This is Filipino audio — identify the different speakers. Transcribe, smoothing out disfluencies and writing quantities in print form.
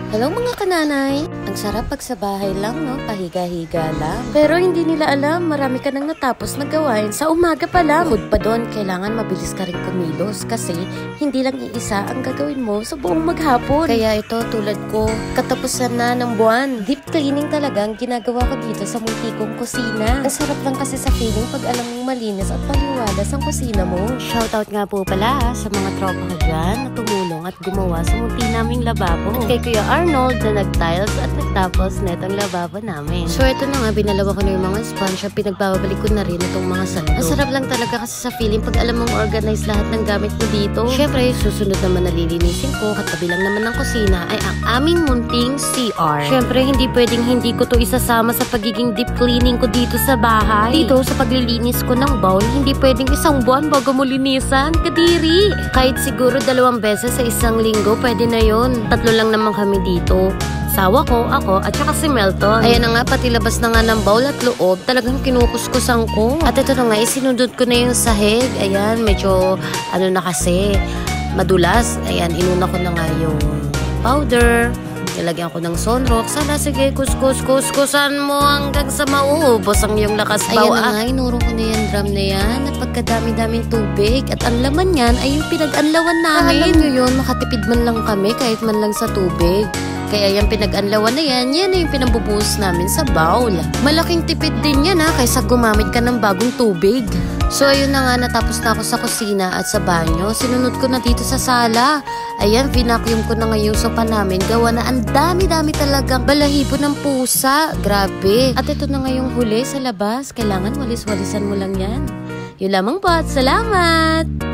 Speaker 1: Hello mga kananay! Ang sarap pag sa bahay lang, no? Pahiga-higa lang. Pero hindi nila alam, marami ka nang natapos na gawain sa umaga pa lang. Bukod pa doon, kailangan mabilis ka rin kumilos kasi hindi lang iisa ang gagawin mo sa buong maghapon. Kaya ito, tulad ko, katapusan na ng buwan. Deep cleaning talaga ang ginagawa ko dito sa munti kong kusina. Ang sarap lang kasi sa feeling pag alam mong malinis at paliwalas ang kusina mo. Shoutout nga po pala sa mga tropa ko dyan na tumulong at gumawa sa munti naming lababo. At kay Kuya Arnold na nag-tiles at nagtapos netong lababo namin. So ito na nga, binalawa ko na yung mga sponge at pinagbabalik ko na rin itong mga sando. Ang sarap lang talaga kasi sa feeling pag alam mong organize lahat ng gamit mo dito. Syempre, susunod naman na lilinisin ko, katabi lang naman ng kusina ay ang aming munting CR. Syempre, hindi pwedeng hindi ko to isasama sa pagiging deep cleaning ko dito sa bahay. Dito sa paglilinis ko ng bowl, hindi pwedeng isang buwan bago mo linisan. Kadiri! Kahit siguro 2 beses sa isang linggo, pwede na yon. 3 lang naman kami dito. Sawa ko, ako, at saka si Melton. Ayan na nga, pati labas na nga ng bowl at loob, talagang kinukuskusan ko. At ito na nga, isinundot ko na yung sahig. Ayan, medyo, na kasi, madulas. Ayan, inuna ko na nga yung powder. Nilagyan ko ng sunrock. Sana, sige, kuskusan mo hanggang sa mauubos ang iyong lakas. Ayan na nga, inurong ko na yung drum na yan. At pagkadami-daming tubig. At ang laman yan ay yung pinag-anlawan namin. Alam nyo yun, makatipid man lang kami kahit man lang sa tubig. Kaya yung pinag-anlawan na yan na yung pinambubuhos namin sa bowl. Malaking tipid din yan kaysa gumamit ka ng bagong tubig. So ayun na nga, natapos na ako sa kusina at sa banyo. Sinunod ko na dito sa sala. Ayan, vinacuum ko na nga yung sopa namin. Gawa na ang dami-dami talagang balahibo ng pusa. Grabe. At ito na nga yung huli sa labas. Kailangan walis-walisan mo lang yan. Yun lamang po at salamat!